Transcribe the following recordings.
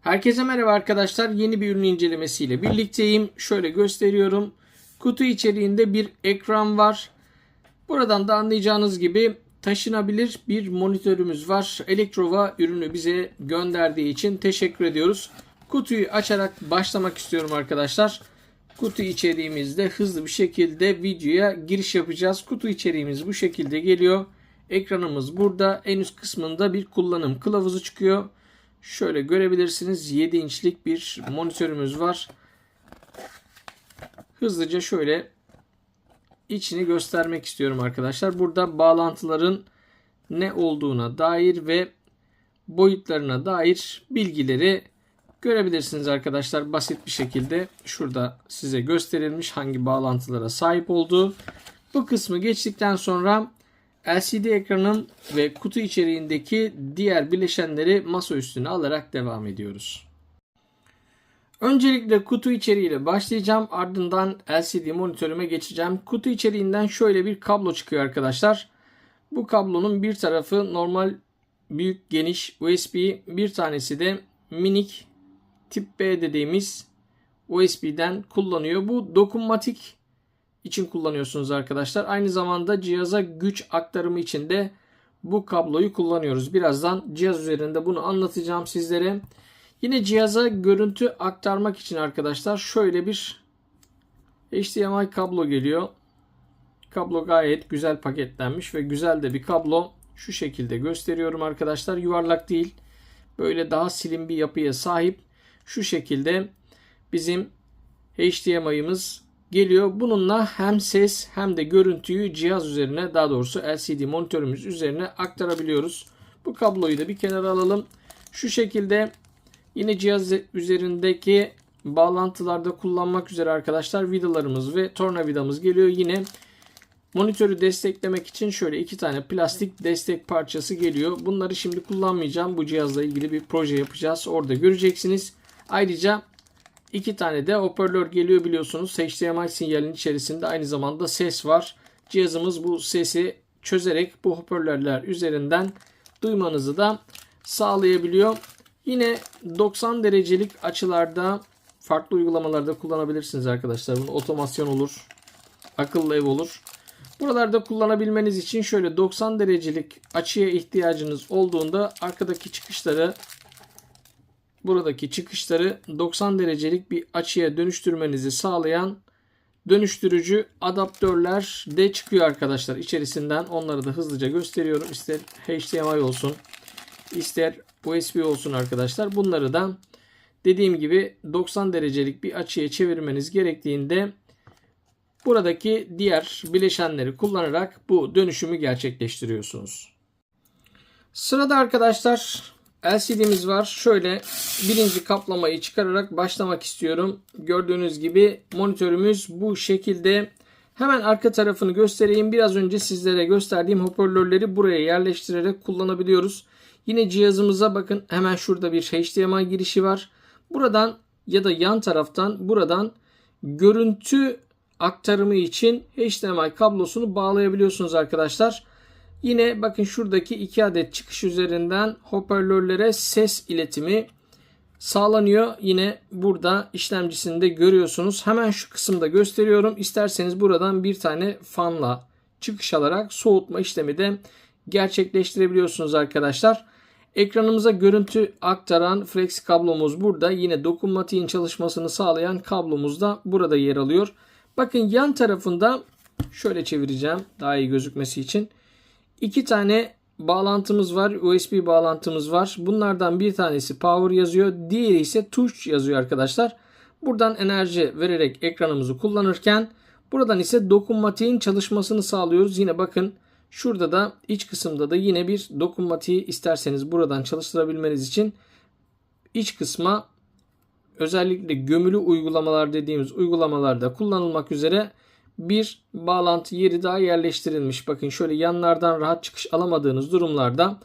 Herkese merhaba arkadaşlar. Yeni bir ürün incelemesiyle birlikteyim. Şöyle gösteriyorum. Kutu içeriğinde bir ekran var. Buradan da anlayacağınız gibi taşınabilir bir monitörümüz var. Elektrova ürünü bize gönderdiği için teşekkür ediyoruz. Kutuyu açarak başlamak istiyorum arkadaşlar. Kutu içeriğimizde hızlı bir şekilde videoya giriş yapacağız. Kutu içeriğimiz bu şekilde geliyor. Ekranımız burada. En üst kısmında bir kullanım kılavuzu çıkıyor. Şöyle görebilirsiniz, 7 inçlik bir monitörümüz var. Hızlıca şöyle içini göstermek istiyorum arkadaşlar. Burada bağlantıların ne olduğuna dair ve boyutlarına dair bilgileri görebilirsiniz arkadaşlar. Basit bir şekilde şurada size gösterilmiş hangi bağlantılara sahip olduğu. Bu kısmı geçtikten sonra LCD ekranın ve kutu içeriğindeki diğer bileşenleri masa üstüne alarak devam ediyoruz. Öncelikle kutu içeriğiyle başlayacağım. Ardından LCD monitörüme geçeceğim. Kutu içeriğinden şöyle bir kablo çıkıyor arkadaşlar. Bu kablonun bir tarafı normal büyük geniş USB, bir tanesi de minik tip B dediğimiz USB'den kullanıyor. Bu dokunmatik için kullanıyorsunuz arkadaşlar. Aynı zamanda cihaza güç aktarımı için de bu kabloyu kullanıyoruz. Birazdan cihaz üzerinde bunu anlatacağım sizlere. Yine cihaza görüntü aktarmak için arkadaşlar şöyle bir HDMI kablo geliyor. Kablo gayet güzel paketlenmiş ve güzel de bir kablo. Şu şekilde gösteriyorum arkadaşlar. Yuvarlak değil. Böyle daha slim bir yapıya sahip. Şu şekilde bizim HDMI'ımız geliyor. Bununla hem ses hem de görüntüyü cihaz üzerine, daha doğrusu LCD monitörümüz üzerine aktarabiliyoruz. Bu kabloyu da bir kenara alalım. Şu şekilde yine cihaz üzerindeki bağlantılarda kullanmak üzere arkadaşlar vidalarımız ve tornavidamız geliyor. Yine monitörü desteklemek için şöyle iki tane plastik destek parçası geliyor. Bunları şimdi kullanmayacağım. Bu cihazla ilgili bir proje yapacağız. Orada göreceksiniz. Ayrıca İki tane de hoparlör geliyor biliyorsunuz. HDMI sinyalinin içerisinde aynı zamanda ses var. Cihazımız bu sesi çözerek bu hoparlörler üzerinden duymanızı da sağlayabiliyor. Yine 90 derecelik açılarda farklı uygulamalarda kullanabilirsiniz arkadaşlar. Bunun otomasyon olur, akıllı ev olur. Buralarda kullanabilmeniz için şöyle 90 derecelik açıya ihtiyacınız olduğunda buradaki çıkışları 90 derecelik bir açıya dönüştürmenizi sağlayan dönüştürücü adaptörler de çıkıyor arkadaşlar içerisinden. Onları da hızlıca gösteriyorum. İster HDMI olsun, ister USB olsun arkadaşlar. Bunları da dediğim gibi 90 derecelik bir açıya çevirmeniz gerektiğinde buradaki diğer bileşenleri kullanarak bu dönüşümü gerçekleştiriyorsunuz. Sırada arkadaşlar LCD'miz var. Şöyle birinci kaplamayı çıkararak başlamak istiyorum. Gördüğünüz gibi monitörümüz bu şekilde. Hemen arka tarafını göstereyim. Biraz önce sizlere gösterdiğim hoparlörleri buraya yerleştirerek kullanabiliyoruz. Yine cihazımıza bakın, hemen şurada bir HDMI girişi var. Buradan ya da yan taraftan buradan görüntü aktarımı için HDMI kablosunu bağlayabiliyorsunuz arkadaşlar. Yine bakın şuradaki 2 adet çıkış üzerinden hoparlörlere ses iletimi sağlanıyor. Yine burada işlemcisini de görüyorsunuz. Hemen şu kısımda gösteriyorum. İsterseniz buradan bir tane fanla çıkış alarak soğutma işlemi de gerçekleştirebiliyorsunuz arkadaşlar. Ekranımıza görüntü aktaran flex kablomuz burada. Yine dokunmatiğin çalışmasını sağlayan kablomuz da burada yer alıyor. Bakın yan tarafında şöyle çevireceğim daha iyi gözükmesi için. İki tane bağlantımız var. USB bağlantımız var. Bunlardan bir tanesi power yazıyor. Diğeri ise tuş yazıyor arkadaşlar. Buradan enerji vererek ekranımızı kullanırken buradan ise dokunmatiğin çalışmasını sağlıyoruz. Yine bakın şurada da iç kısımda da yine bir dokunmatiği isterseniz buradan çalıştırabilmeniz için iç kısma özellikle gömülü uygulamalar dediğimiz uygulamalarda kullanılmak üzere bir bağlantı yeri daha yerleştirilmiş. Bakın şöyle yanlardan rahat çıkış alamadığınız durumlarda,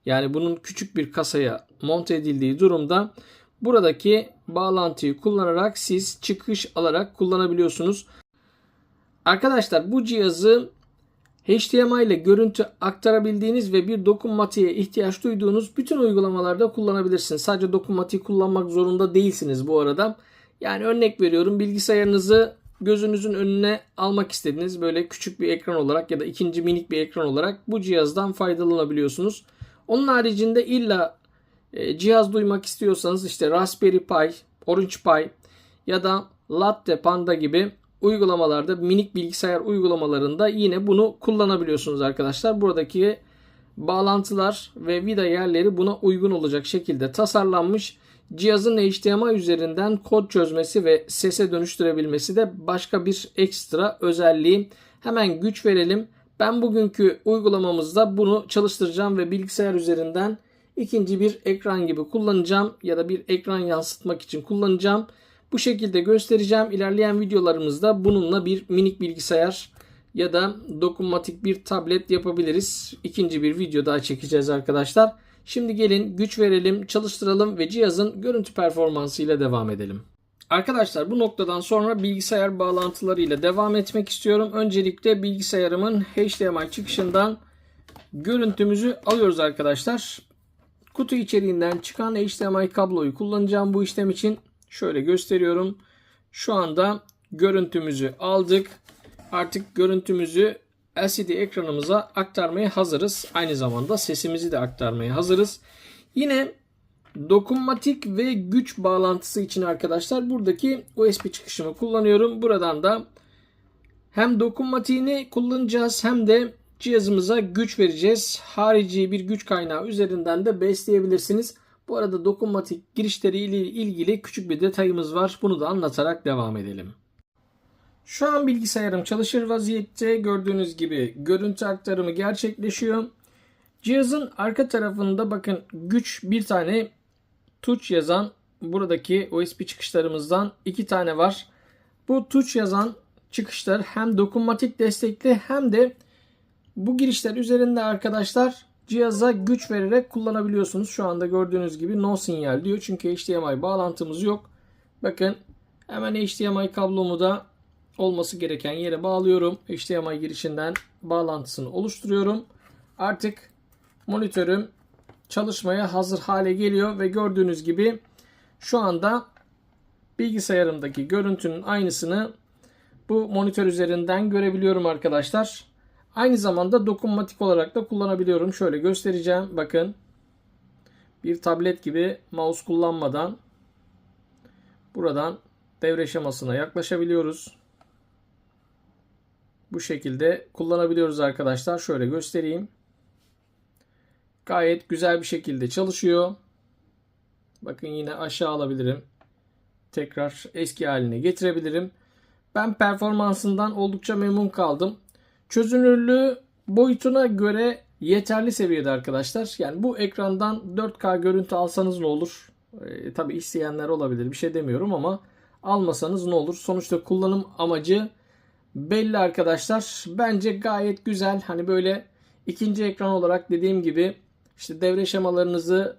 yani bunun küçük bir kasaya monte edildiği durumda buradaki bağlantıyı kullanarak siz çıkış alarak kullanabiliyorsunuz. Arkadaşlar bu cihazı HDMI ile görüntü aktarabildiğiniz ve bir dokunmatiğe ihtiyaç duyduğunuz bütün uygulamalarda kullanabilirsiniz. Sadece dokunmatiği kullanmak zorunda değilsiniz bu arada. Yani örnek veriyorum, bilgisayarınızı gözünüzün önüne almak istediniz. Böyle küçük bir ekran olarak ya da ikinci minik bir ekran olarak bu cihazdan faydalanabiliyorsunuz. Onun haricinde illa cihaz duymak istiyorsanız işte Raspberry Pi, Orange Pi ya da Latte Panda gibi uygulamalarda, minik bilgisayar uygulamalarında yine bunu kullanabiliyorsunuz arkadaşlar. Buradaki bağlantılar ve vida yerleri buna uygun olacak şekilde tasarlanmış. Cihazın HDMI üzerinden kod çözmesi ve sese dönüştürebilmesi de başka bir ekstra özelliği. Hemen güç verelim. Ben bugünkü uygulamamızda bunu çalıştıracağım ve bilgisayar üzerinden ikinci bir ekran gibi kullanacağım ya da bir ekran yansıtmak için kullanacağım. Bu şekilde göstereceğim. İlerleyen videolarımızda bununla bir minik bilgisayar ya da dokunmatik bir tablet yapabiliriz. İkinci bir video daha çekeceğiz arkadaşlar. Şimdi gelin güç verelim, çalıştıralım ve cihazın görüntü performansı ile devam edelim. Arkadaşlar bu noktadan sonra bilgisayar bağlantıları ile devam etmek istiyorum. Öncelikle bilgisayarımın HDMI çıkışından görüntümüzü alıyoruz arkadaşlar. Kutu içeriğinden çıkan HDMI kabloyu kullanacağım bu işlem için. Şöyle gösteriyorum. Şu anda görüntümüzü aldık. Artık görüntümüzü LCD ekranımıza aktarmaya hazırız. Aynı zamanda sesimizi de aktarmaya hazırız. Yine dokunmatik ve güç bağlantısı için arkadaşlar buradaki USB çıkışımı kullanıyorum. Buradan da hem dokunmatiğini kullanacağız hem de cihazımıza güç vereceğiz. Harici bir güç kaynağı üzerinden de besleyebilirsiniz. Bu arada dokunmatik girişleri ile ilgili küçük bir detayımız var. Bunu da anlatarak devam edelim. Şu an bilgisayarım çalışır vaziyette. Gördüğünüz gibi görüntü aktarımı gerçekleşiyor. Cihazın arka tarafında bakın güç bir tane tuş yazan buradaki USB çıkışlarımızdan 2 tane var. Bu tuş yazan çıkışlar hem dokunmatik destekli hem de bu girişler üzerinde arkadaşlar cihaza güç vererek kullanabiliyorsunuz. Şu anda gördüğünüz gibi no sinyal diyor. Çünkü HDMI bağlantımız yok. Bakın hemen HDMI kablomu da olması gereken yere bağlıyorum. HDMI girişinden bağlantısını oluşturuyorum. Artık monitörüm çalışmaya hazır hale geliyor ve gördüğünüz gibi şu anda bilgisayarımdaki görüntünün aynısını bu monitör üzerinden görebiliyorum arkadaşlar. Aynı zamanda dokunmatik olarak da kullanabiliyorum. Şöyle göstereceğim. Bakın. Bir tablet gibi mouse kullanmadan buradan devre şemasına yaklaşabiliyoruz. Bu şekilde kullanabiliyoruz arkadaşlar. Şöyle göstereyim. Gayet güzel bir şekilde çalışıyor. Bakın yine aşağı alabilirim. Tekrar eski haline getirebilirim. Ben performansından oldukça memnun kaldım. Çözünürlüğü boyutuna göre yeterli seviyede arkadaşlar. Yani bu ekrandan 4K görüntü alsanız ne olur? Tabii isteyenler olabilir. Bir şey demiyorum ama almasanız ne olur? Sonuçta kullanım amacı belli arkadaşlar. Bence gayet güzel. Hani böyle ikinci ekran olarak dediğim gibi işte devre şemalarınızı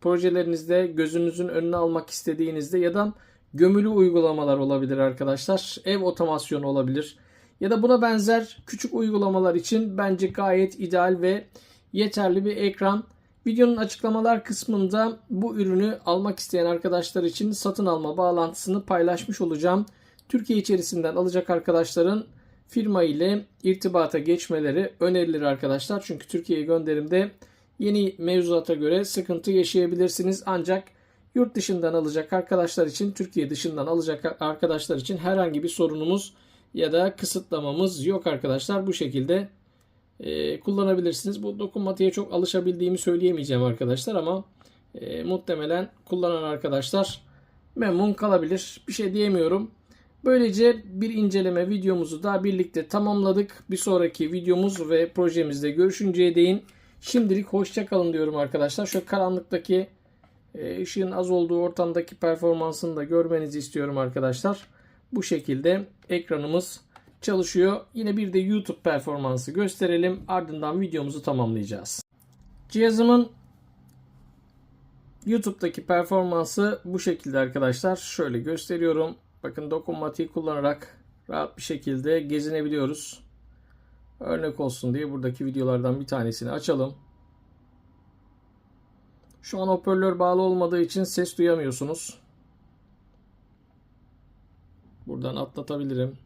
projelerinizde gözünüzün önüne almak istediğinizde ya da gömülü uygulamalar olabilir arkadaşlar. Ev otomasyonu olabilir. Ya da buna benzer küçük uygulamalar için bence gayet ideal ve yeterli bir ekran. Videonun açıklamalar kısmında bu ürünü almak isteyen arkadaşlar için satın alma bağlantısını paylaşmış olacağım. Türkiye içerisinden alacak arkadaşların firma ile irtibata geçmeleri önerilir arkadaşlar. Çünkü Türkiye'ye gönderimde yeni mevzuata göre sıkıntı yaşayabilirsiniz. Ancak yurt dışından alacak arkadaşlar için, Türkiye dışından alacak arkadaşlar için herhangi bir sorunumuz ya da kısıtlamamız yok arkadaşlar. Bu şekilde kullanabilirsiniz. Bu dokunmatiğe çok alışabildiğimi söyleyemeyeceğim arkadaşlar ama muhtemelen kullanan arkadaşlar memnun kalabilir. Bir şey diyemiyorum. Böylece bir inceleme videomuzu da birlikte tamamladık. Bir sonraki videomuz ve projemizde görüşünceye değin şimdilik hoşça kalın diyorum arkadaşlar. Şu karanlıktaki ışığın az olduğu ortamdaki performansını da görmenizi istiyorum arkadaşlar. Bu şekilde ekranımız çalışıyor. Yine bir de YouTube performansı gösterelim. Ardından videomuzu tamamlayacağız. Cihazımın YouTube'daki performansı bu şekilde arkadaşlar. Şöyle gösteriyorum. Bakın dokunmatiği kullanarak rahat bir şekilde gezinebiliyoruz. Örnek olsun diye buradaki videolardan bir tanesini açalım. Şu an hoparlör bağlı olmadığı için ses duyamıyorsunuz. Buradan atlatabilirim.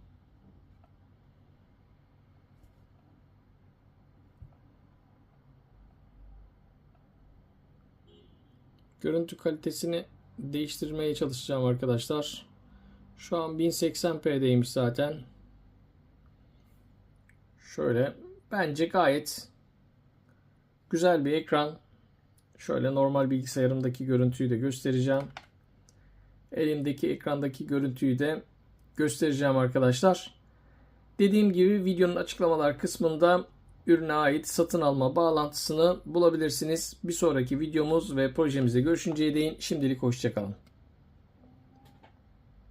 Görüntü kalitesini değiştirmeye çalışacağım arkadaşlar. Şu an 1080p'deymiş zaten. Şöyle, bence gayet güzel bir ekran. Şöyle normal bilgisayarımdaki görüntüyü de göstereceğim. Elimdeki ekrandaki görüntüyü de göstereceğim arkadaşlar. Dediğim gibi videonun açıklamalar kısmında ürüne ait satın alma bağlantısını bulabilirsiniz. Bir sonraki videomuz ve projemizde görüşünceye değin şimdilik hoşça kalın.